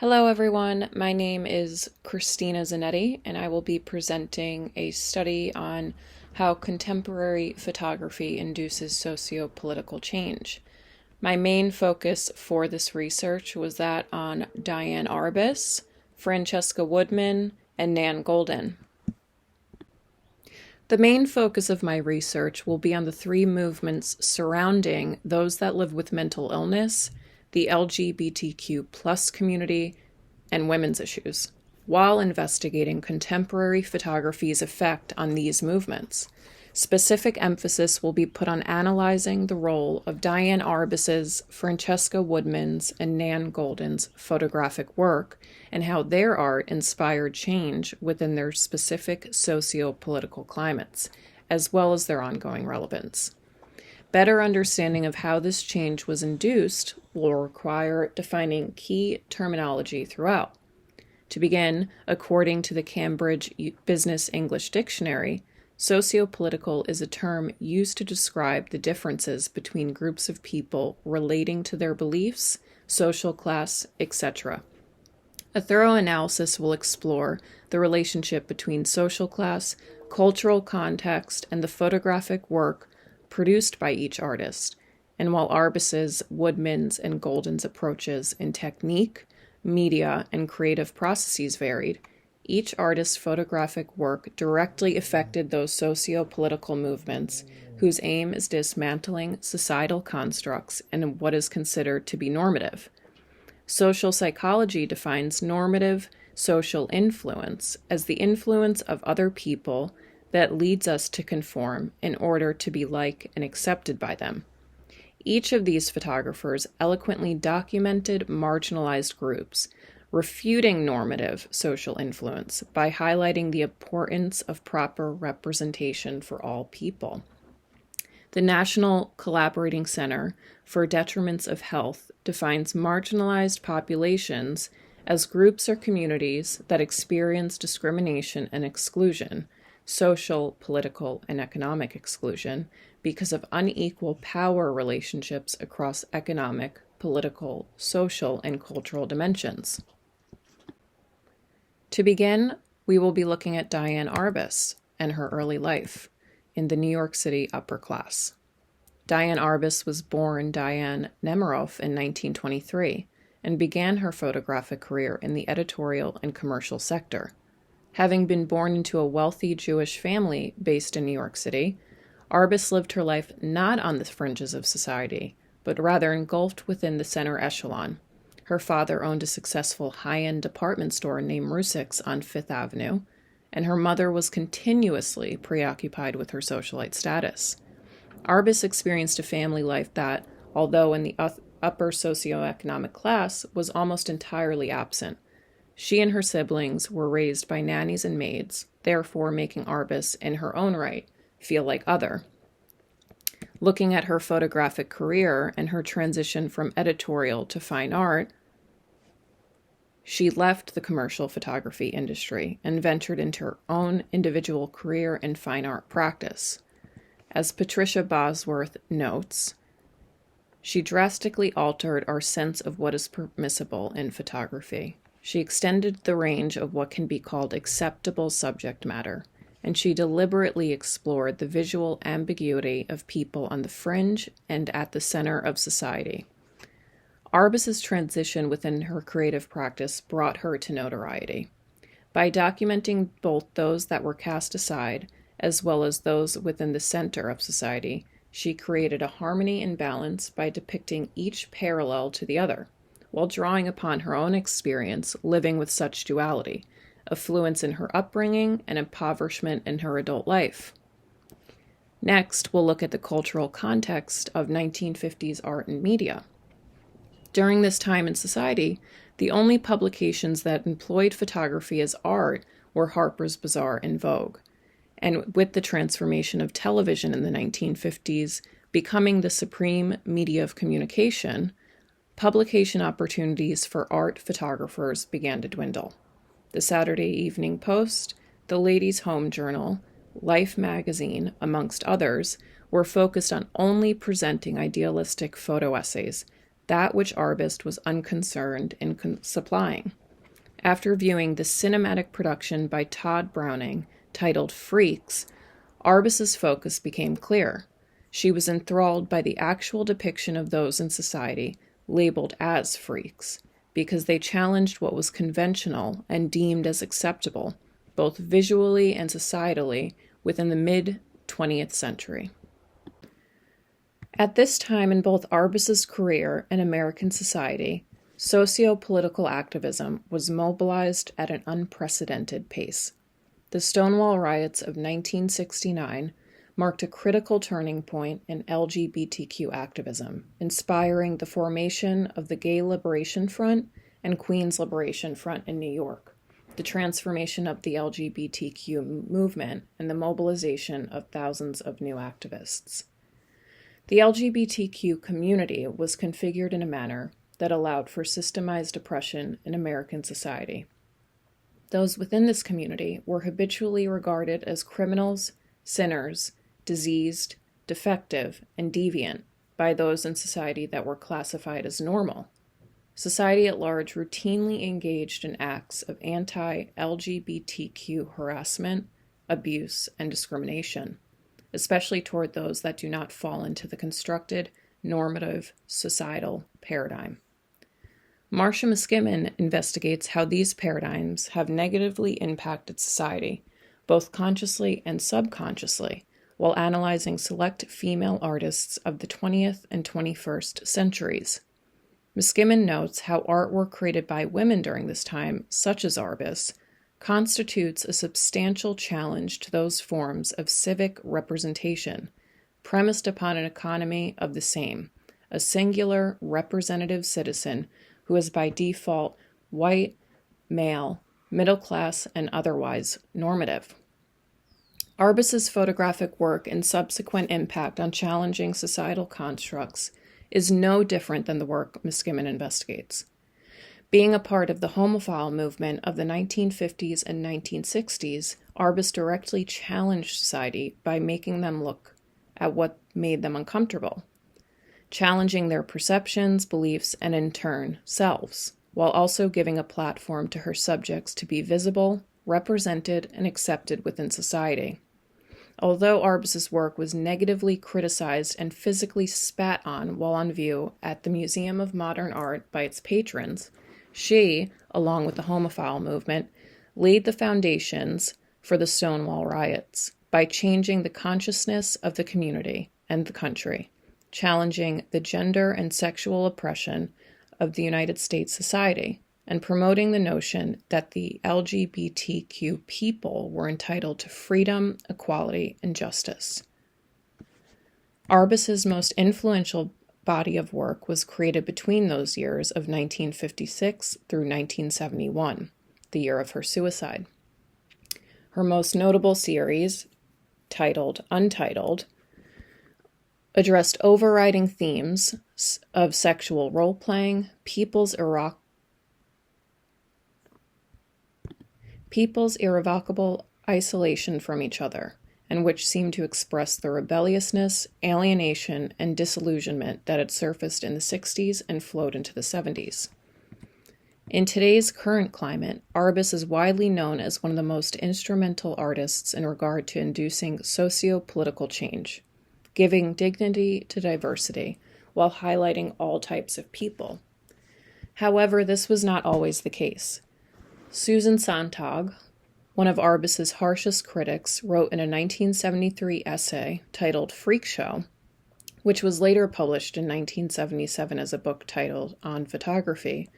Hello, everyone. My name is Christina Zanetti, and I will be presenting a study on how contemporary photography induces socio-political change. My main focus for this research was that on Diane Arbus, Francesca Woodman, and Nan Goldin. The main focus of my research will be on the three movements surrounding those that live with mental illness, the LGBTQ plus community, and women's issues, while investigating contemporary photography's effect on these movements. Specific emphasis will be put on analyzing the role of Diane Arbus's, Francesca Woodman's, and Nan Goldin's photographic work and how their art inspired change within their specific socio-political climates, as well as their ongoing relevance. Better understanding of how this change was induced will require defining key terminology throughout. To begin, according to the Cambridge Business English Dictionary, sociopolitical is a term used to describe the differences between groups of people relating to their beliefs, social class, etc. A thorough analysis will explore the relationship between social class, cultural context, and the photographic work produced by each artist, and while Arbus's, Woodman's, and Goldin's approaches in technique, media, and creative processes varied, each artist's photographic work directly affected those socio-political movements whose aim is dismantling societal constructs and what is considered to be normative. Social psychology defines normative social influence as the influence of other people that leads us to conform in order to be like and accepted by them. Each of these photographers eloquently documented marginalized groups, refuting normative social influence by highlighting the importance of proper representation for all people. The National Collaborating Center for Detriments of Health defines marginalized populations as groups or communities that experience discrimination and exclusion, social, political, and economic exclusion, because of unequal power relationships across economic, political, social, and cultural dimensions. To begin, we will be looking at Diane Arbus and her early life in the New York City upper class. Diane Arbus was born Diane Nemiroff in 1923 and began her photographic career in the editorial and commercial sector. Having been born into a wealthy Jewish family based in New York City, Arbus lived her life not on the fringes of society, but rather engulfed within the center echelon. Her father owned a successful high-end department store named Rusic's on Fifth Avenue, and her mother was continuously preoccupied with her socialite status. Arbus experienced a family life that, although in the upper socioeconomic class, was almost entirely absent. She and her siblings were raised by nannies and maids, therefore making Arbus, in her own right, feel like other. Looking at her photographic career and her transition from editorial to fine art, she left the commercial photography industry and ventured into her own individual career in fine art practice. As Patricia Bosworth notes, she drastically altered our sense of what is permissible in photography. She extended the range of what can be called acceptable subject matter, and she deliberately explored the visual ambiguity of people on the fringe and at the center of society. Arbus's transition within her creative practice brought her to notoriety. By documenting both those that were cast aside, as well as those within the center of society, she created a harmony and balance by depicting each parallel to the other, while drawing upon her own experience living with such duality, affluence in her upbringing, and impoverishment in her adult life. Next, we'll look at the cultural context of 1950s art and media. During this time in society, the only publications that employed photography as art were Harper's Bazaar and Vogue. And with the transformation of television in the 1950s becoming the supreme media of communication, publication opportunities for art photographers began to dwindle. The Saturday Evening Post, the Ladies' Home Journal, Life magazine, amongst others, were focused on only presenting idealistic photo essays, that which Arbus was unconcerned in supplying. After viewing the cinematic production by Todd Browning titled Freaks, Arbus's focus became clear. She was enthralled by the actual depiction of those in society labeled as freaks, because they challenged what was conventional and deemed as acceptable, both visually and societally, within the mid-20th century. At this time in both Arbus's career and American society, sociopolitical activism was mobilized at an unprecedented pace. The Stonewall Riots of 1969 marked a critical turning point in LGBTQ activism, inspiring the formation of the Gay Liberation Front and Queens Liberation Front in New York, the transformation of the LGBTQ movement, and the mobilization of thousands of new activists. The LGBTQ community was configured in a manner that allowed for systemized oppression in American society. Those within this community were habitually regarded as criminals, sinners, diseased, defective, and deviant by those in society that were classified as normal. Society at large routinely engaged in acts of anti-LGBTQ harassment, abuse, and discrimination, especially toward those that do not fall into the constructed, normative, societal paradigm. Marcia Muskimen investigates how these paradigms have negatively impacted society, both consciously and subconsciously, while analyzing select female artists of the 20th and 21st centuries. Muskimen notes how artwork created by women during this time, such as Arbus, constitutes a substantial challenge to those forms of civic representation, premised upon an economy of the same, a singular representative citizen who is by default white, male, middle class, and otherwise normative. Arbus's photographic work and subsequent impact on challenging societal constructs is no different than the work Muskimen investigates. Being a part of the homophile movement of the 1950s and 1960s, Arbus directly challenged society by making them look at what made them uncomfortable, challenging their perceptions, beliefs, and in turn, selves, while also giving a platform to her subjects to be visible, represented, and accepted within society. Although Arbus's work was negatively criticized and physically spat on while on view at the Museum of Modern Art by its patrons, she, along with the homophile movement, laid the foundations for the Stonewall Riots by changing the consciousness of the community and the country, challenging the gender and sexual oppression of the United States society, and promoting the notion that the LGBTQ people were entitled to freedom, equality, and justice. Arbus's most influential body of work was created between those years of 1956 through 1971, the year of her suicide. Her most notable series, titled Untitled, addressed overriding themes of sexual role-playing, people's irrevocable isolation from each other, and which seemed to express the rebelliousness, alienation, and disillusionment that had surfaced in the 60s and flowed into the 70s. In today's current climate, Arbus is widely known as one of the most instrumental artists in regard to inducing socio-political change, giving dignity to diversity, while highlighting all types of people. However, this was not always the case. Susan Sontag, one of Arbus's harshest critics, wrote in a 1973 essay titled Freak Show, which was later published in 1977 as a book titled On Photography,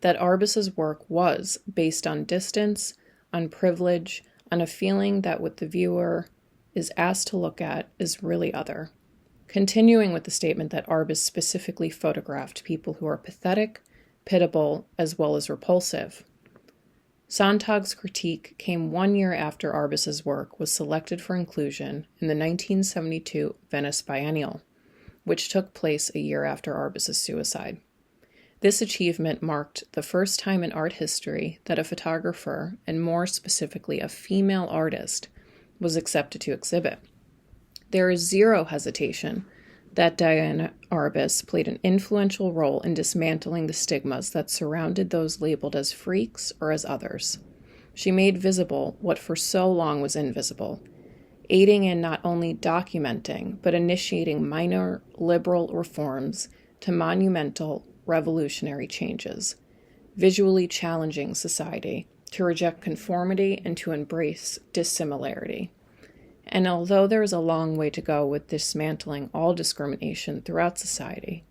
that Arbus's work was based on distance, on privilege, on a feeling that what the viewer is asked to look at is really other. Continuing with the statement that Arbus specifically photographed people who are pathetic, pitiable, as well as repulsive. Sontag's critique came 1 year after Arbus's work was selected for inclusion in the 1972 Venice Biennial, which took place a year after Arbus's suicide. This achievement marked the first time in art history that a photographer, and more specifically a female artist, was accepted to exhibit. There is zero hesitation that Diane Arbus played an influential role in dismantling the stigmas that surrounded those labeled as freaks or as others. She made visible what for so long was invisible, aiding in not only documenting, but initiating minor liberal reforms to monumental revolutionary changes, visually challenging society to reject conformity and to embrace dissimilarity. And although there is a long way to go with dismantling all discrimination throughout society,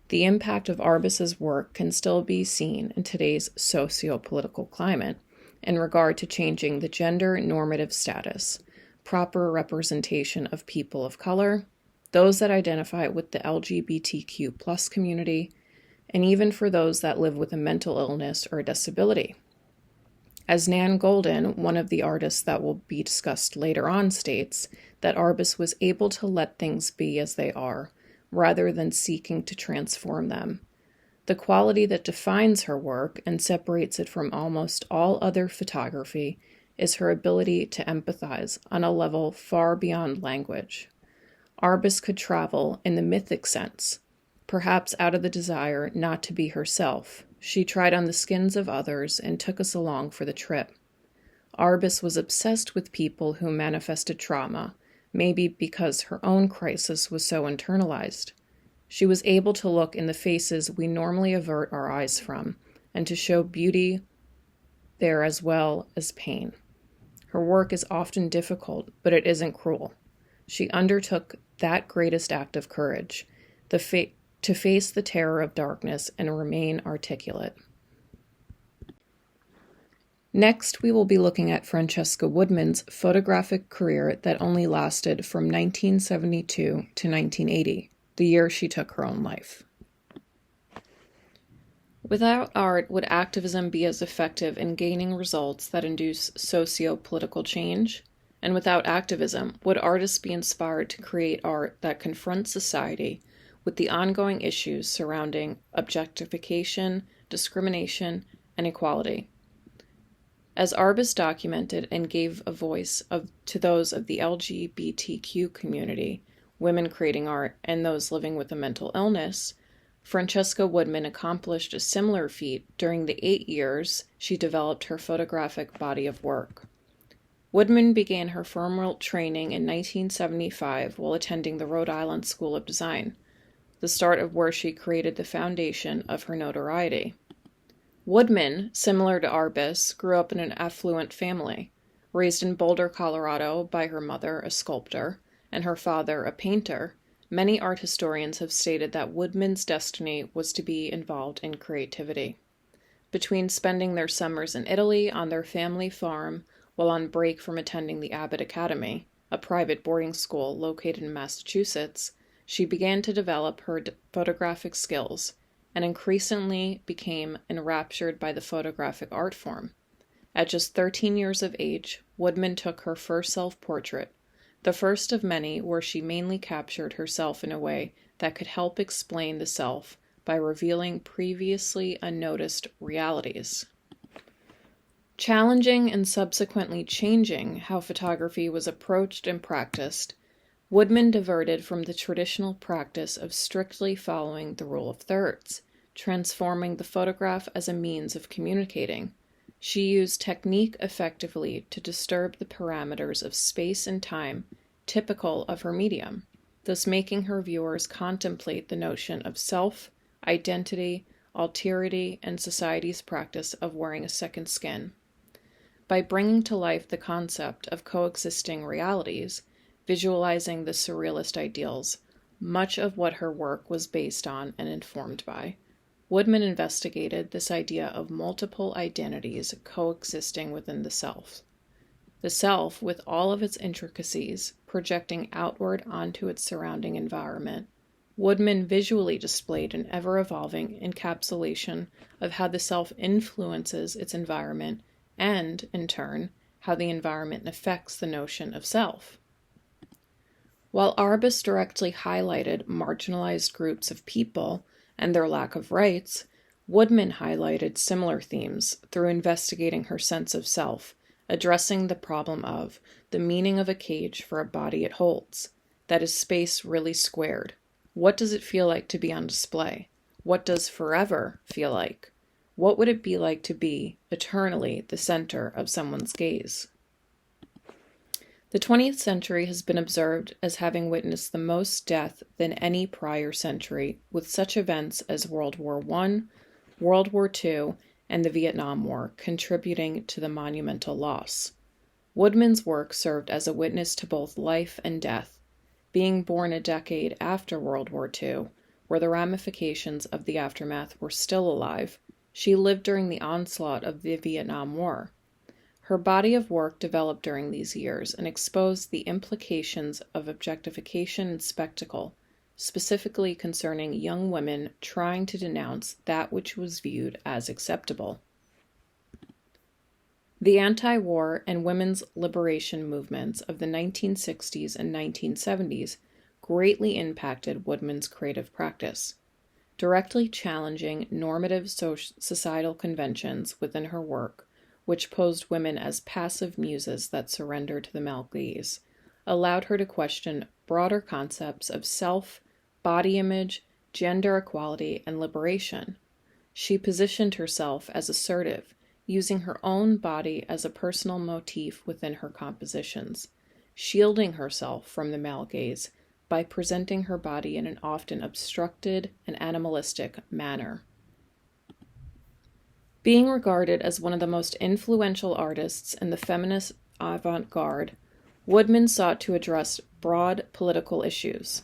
the impact of Arbus's work can still be seen in today's socio-political climate in regard to changing the gender normative status, proper representation of people of color, those that identify with the LGBTQ+ community, and even for those that live with a mental illness or a disability. As Nan Goldin, one of the artists that will be discussed later on, states that Arbus was able to let things be as they are, rather than seeking to transform them. The quality that defines her work and separates it from almost all other photography is her ability to empathize on a level far beyond language. Arbus could travel in the mythic sense, perhaps out of the desire not to be herself. She tried on the skins of others and took us along for the trip. Arbus was obsessed with people who manifested trauma, maybe because her own crisis was so internalized. She was able to look in the faces we normally avert our eyes from, and to show beauty there as well as pain. Her work is often difficult, but it isn't cruel. She undertook that greatest act of courage, to face the terror of darkness and remain articulate. Next, we will be looking at Francesca Woodman's photographic career that only lasted from 1972 to 1980, the year she took her own life. Without art, would activism be as effective in gaining results that induce socio-political change? And without activism, would artists be inspired to create art that confronts society with the ongoing issues surrounding objectification, discrimination, and equality? As Arbus documented and gave a voice to those of the LGBTQ community, women creating art, and those living with a mental illness, Francesca Woodman accomplished a similar feat during the 8 years she developed her photographic body of work. Woodman began her formal training in 1975 while attending the Rhode Island School of Design, the start of where she created the foundation of her notoriety. Woodman, similar to Arbus, grew up in an affluent family, raised in Boulder, Colorado by her mother, a sculptor, and her father, a painter. Many art historians have stated that Woodman's destiny was to be involved in creativity. Between spending their summers in Italy on their family farm while on break from attending the Abbott Academy, a private boarding school located in Massachusetts, she began to develop her photographic skills and increasingly became enraptured by the photographic art form. At just 13 years of age, Woodman took her first self-portrait, the first of many where she mainly captured herself in a way that could help explain the self by revealing previously unnoticed realities. Challenging and subsequently changing how photography was approached and practiced, Woodman diverted from the traditional practice of strictly following the rule of thirds, transforming the photograph as a means of communicating. She used technique effectively to disturb the parameters of space and time typical of her medium, thus making her viewers contemplate the notion of self, identity, alterity, and society's practice of wearing a second skin. By bringing to life the concept of coexisting realities, visualizing the surrealist ideals, much of what her work was based on and informed by, Woodman investigated this idea of multiple identities coexisting within the self. The self, with all of its intricacies, projecting outward onto its surrounding environment, Woodman visually displayed an ever-evolving encapsulation of how the self influences its environment and, in turn, how the environment affects the notion of self. While Arbus directly highlighted marginalized groups of people and their lack of rights, Woodman highlighted similar themes through investigating her sense of self, addressing the problem of the meaning of a cage for a body it holds, that is space really squared, What does it feel like to be on display? What does forever feel like? What would it be like to be eternally the center of someone's gaze? The 20th century has been observed as having witnessed the most death than any prior century, with such events as World War I, World War II, and the Vietnam War contributing to the monumental loss. Woodman's work served as a witness to both life and death. Being born a decade after World War II, where the ramifications of the aftermath were still alive, she lived during the onslaught of the Vietnam War. Her body of work developed during these years and exposed the implications of objectification and spectacle, specifically concerning young women trying to denounce that which was viewed as acceptable. The anti-war and women's liberation movements of the 1960s and 1970s greatly impacted Woodman's creative practice, directly challenging normative societal conventions within her work, which posed women as passive muses that surrender to the male gaze, allowed her to question broader concepts of self, body image, gender equality, and liberation. She positioned herself as assertive, using her own body as a personal motif within her compositions, shielding herself from the male gaze by presenting her body in an often obstructed and animalistic manner. Being regarded as one of the most influential artists in the feminist avant-garde, Woodman sought to address broad political issues.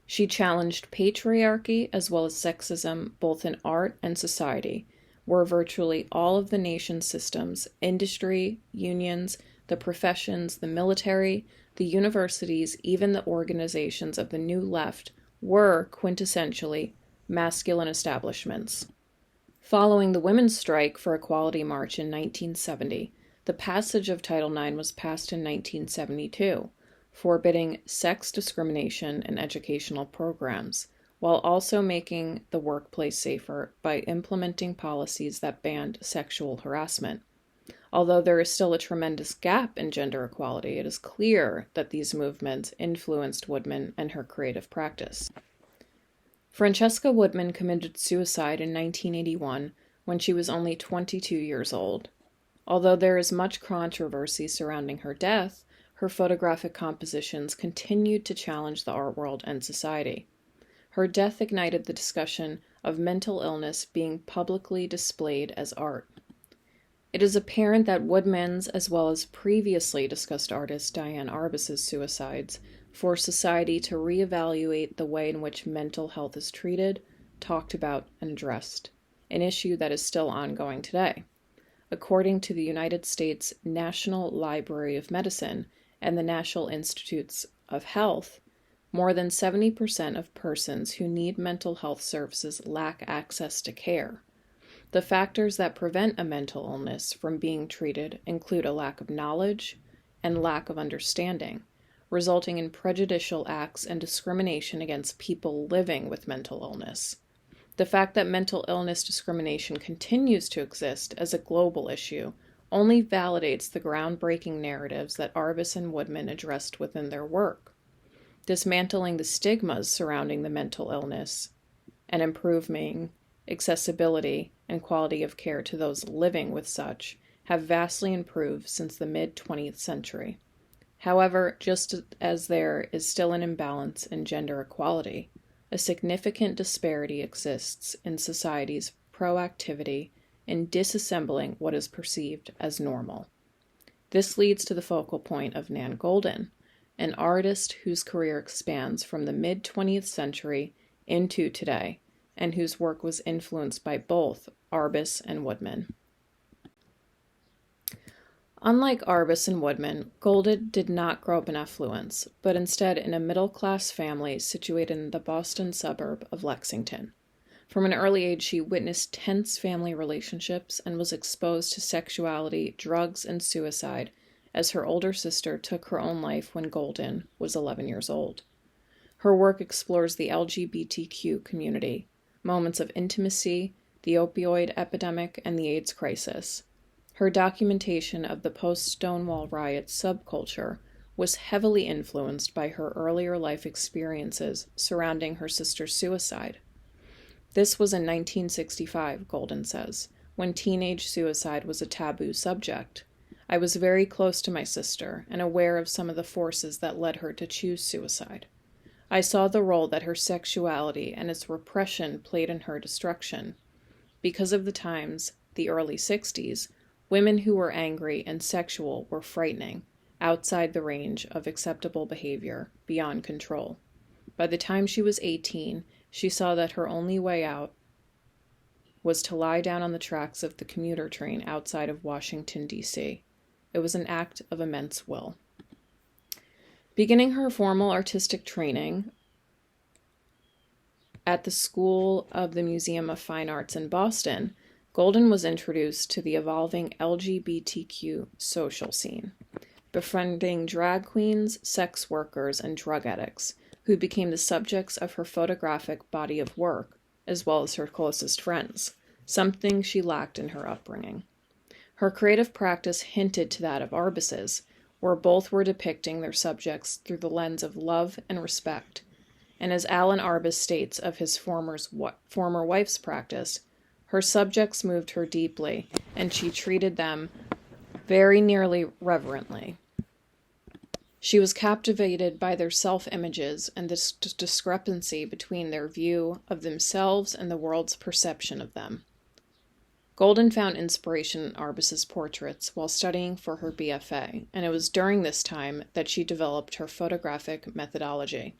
She challenged patriarchy as well as sexism both in art and society, where virtually all of the nation's systems, industry, unions, the professions, the military, the universities, even the organizations of the New Left were quintessentially masculine establishments. Following the women's strike for equality march in 1970, the passage of Title IX was passed in 1972, forbidding sex discrimination in educational programs, while also making the workplace safer by implementing policies that banned sexual harassment. Although there is still a tremendous gap in gender equality, it is clear that these movements influenced Woodman and her creative practice. Francesca Woodman committed suicide in 1981 when she was only 22 years old. Although there is much controversy surrounding her death, her photographic compositions continued to challenge the art world and society. Her death ignited the discussion of mental illness being publicly displayed as art. It is apparent that Woodman's, as well as previously discussed artist Diane Arbus's suicides, forced society to reevaluate the way in which mental health is treated, talked about, and addressed, an issue that is still ongoing today. According to the United States National Library of Medicine and the National Institutes of Health, more than 70% of persons who need mental health services lack access to care. The factors that prevent a mental illness from being treated include a lack of knowledge and lack of understanding, resulting in prejudicial acts and discrimination against people living with mental illness. The fact that mental illness discrimination continues to exist as a global issue only validates the groundbreaking narratives that Arbus and Woodman addressed within their work. Dismantling the stigmas surrounding the mental illness and improving accessibility and quality of care to those living with such have vastly improved since the mid-20th century. However, just as there is still an imbalance in gender equality, a significant disparity exists in society's proactivity in disassembling what is perceived as normal. This leads to the focal point of Nan Goldin, an artist whose career expands from the mid-20th century into today, and whose work was influenced by both Arbus and Woodman. Unlike Arbus and Woodman, Goldin did not grow up in affluence, but instead in a middle-class family situated in the Boston suburb of Lexington. From an early age, she witnessed tense family relationships and was exposed to sexuality, drugs, and suicide as her older sister took her own life when Goldin was 11 years old. Her work explores the LGBTQ community, moments of intimacy, the opioid epidemic, and the AIDS crisis. Her documentation of the post-Stonewall riots subculture was heavily influenced by her earlier life experiences surrounding her sister's suicide. This was in 1965, Goldin says, when teenage suicide was a taboo subject. I was very close to my sister and aware of some of the forces that led her to choose suicide. I saw the role that her sexuality and its repression played in her destruction. Because of the times, the early 60s, women who were angry and sexual were frightening, outside the range of acceptable behavior, beyond control. By the time she was 18, she saw that her only way out was to lie down on the tracks of the commuter train outside of Washington, D.C. It was an act of immense will. Beginning her formal artistic training at the School of the Museum of Fine Arts in Boston, Goldin was introduced to the evolving LGBTQ social scene, befriending drag queens, sex workers, and drug addicts, who became the subjects of her photographic body of work, as well as her closest friends, something she lacked in her upbringing. Her creative practice hinted to that of Arbus's, where both were depicting their subjects through the lens of love and respect. And as Alan Arbus states of his former wife's practice, her subjects moved her deeply, and she treated them very nearly reverently. She was captivated by their self-images and this discrepancy between their view of themselves and the world's perception of them. Goldin found inspiration in Arbus's portraits while studying for her BFA, and it was during this time that she developed her photographic methodology.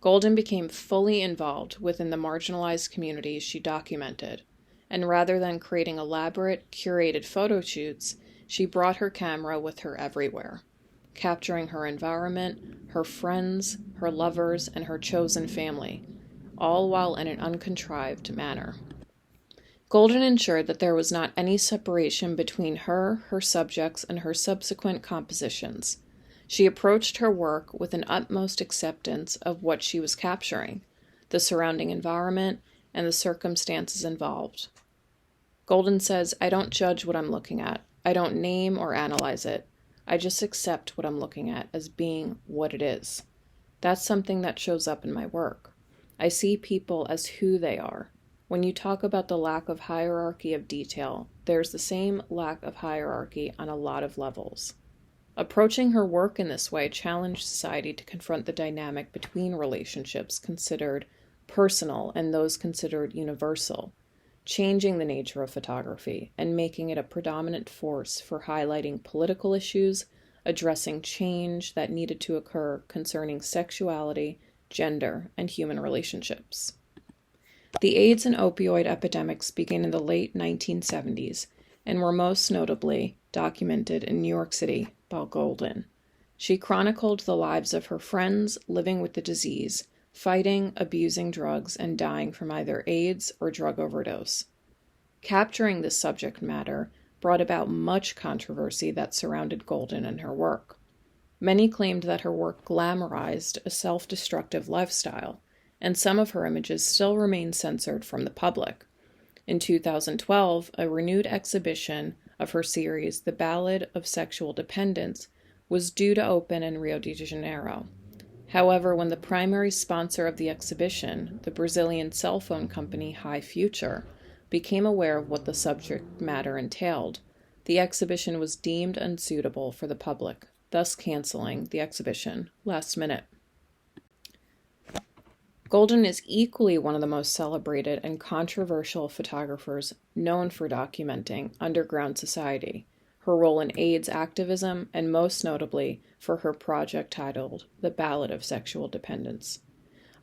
Goldin became fully involved within the marginalized communities she documented, and rather than creating elaborate, curated photo shoots, she brought her camera with her everywhere, capturing her environment, her friends, her lovers, and her chosen family, all while in an uncontrived manner. Goldin ensured that there was not any separation between her, her subjects, and her subsequent compositions. She approached her work with an utmost acceptance of what she was capturing, the surrounding environment, and the circumstances involved. Goldin says, "I don't judge what I'm looking at. I don't name or analyze it. I just accept what I'm looking at as being what it is. That's something that shows up in my work. I see people as who they are. When you talk about the lack of hierarchy of detail, there's the same lack of hierarchy on a lot of levels." Approaching her work in this way challenged society to confront the dynamic between relationships considered personal and those considered universal, changing the nature of photography and making it a predominant force for highlighting political issues, addressing change that needed to occur concerning sexuality, gender, and human relationships. The AIDS and opioid epidemics began in the late 1970s and were most notably documented in New York City by Goldin. She chronicled the lives of her friends living with the disease, fighting, abusing drugs, and dying from either AIDS or drug overdose. Capturing this subject matter brought about much controversy that surrounded Goldin and her work. Many claimed that her work glamorized a self-destructive lifestyle, and some of her images still remain censored from the public. In 2012, a renewed exhibition of her series, The Ballad of Sexual Dependence, was due to open in Rio de Janeiro. However, when the primary sponsor of the exhibition, the Brazilian cell phone company High Future, became aware of what the subject matter entailed, the exhibition was deemed unsuitable for the public, thus canceling the exhibition last minute. Goldin is equally one of the most celebrated and controversial photographers known for documenting underground society, her role in AIDS activism, and most notably for her project titled The Ballad of Sexual Dependence,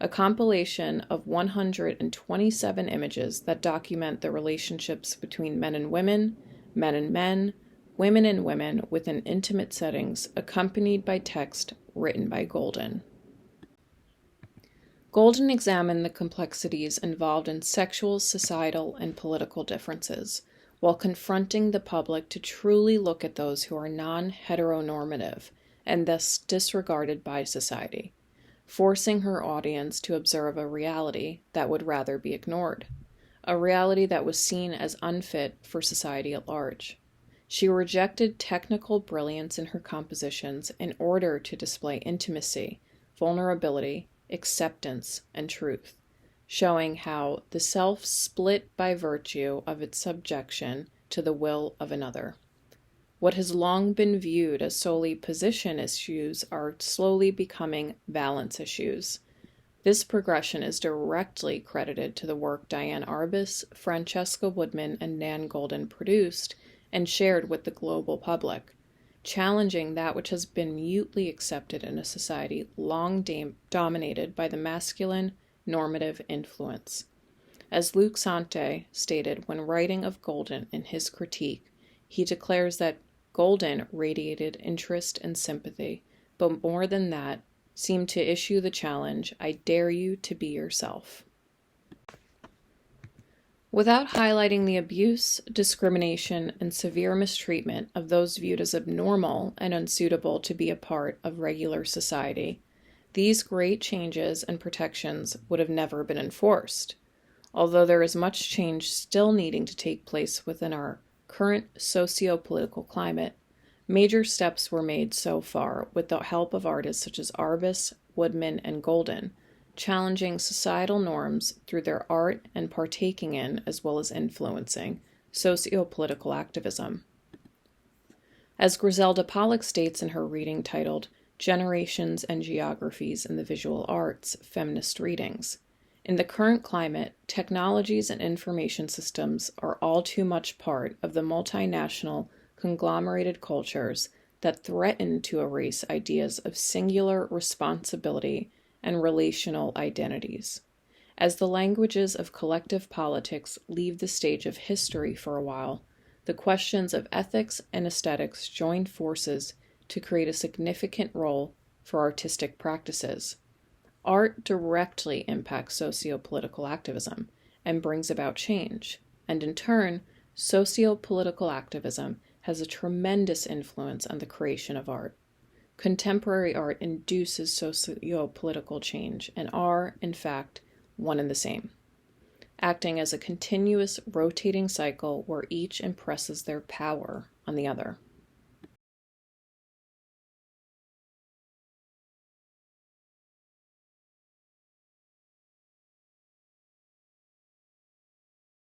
a compilation of 127 images that document the relationships between men and women and men, women and women within intimate settings, accompanied by text written by Goldin. Goldin examined the complexities involved in sexual, societal, and political differences, while confronting the public to truly look at those who are non-heteronormative and thus disregarded by society, forcing her audience to observe a reality that would rather be ignored, a reality that was seen as unfit for society at large. She rejected technical brilliance in her compositions in order to display intimacy, vulnerability, acceptance, and truth, showing how the self split by virtue of its subjection to the will of another. What has long been viewed as solely position issues are slowly becoming valence issues. This progression is directly credited to the work Diane Arbus, Francesca Woodman, and Nan Goldin produced and shared with the global public, challenging that which has been mutely accepted in a society long dominated by the masculine normative influence. As Luc Sante stated when writing of Goldin in his critique, he declares that Goldin radiated interest and sympathy, but more than that, seemed to issue the challenge, "I dare you to be yourself." Without highlighting the abuse, discrimination, and severe mistreatment of those viewed as abnormal and unsuitable to be a part of regular society, these great changes and protections would have never been enforced. Although there is much change still needing to take place within our current socio-political climate, major steps were made so far with the help of artists such as Arbus, Woodman, and Goldin, challenging societal norms through their art and partaking in, as well as influencing, socio-political activism. As Griselda Pollock states in her reading titled Generations and Geographies in the Visual Arts, Feminist Readings, in the current climate, technologies and information systems are all too much part of the multinational conglomerated cultures that threaten to erase ideas of singular responsibility and relational identities. As the languages of collective politics leave the stage of history for a while, the questions of ethics and aesthetics join forces to create a significant role for artistic practices. Art directly impacts socio-political activism and brings about change, and in turn, socio-political activism has a tremendous influence on the creation of art. Contemporary art induces socio-political change and are, in fact, one and the same, acting as a continuous rotating cycle where each impresses their power on the other.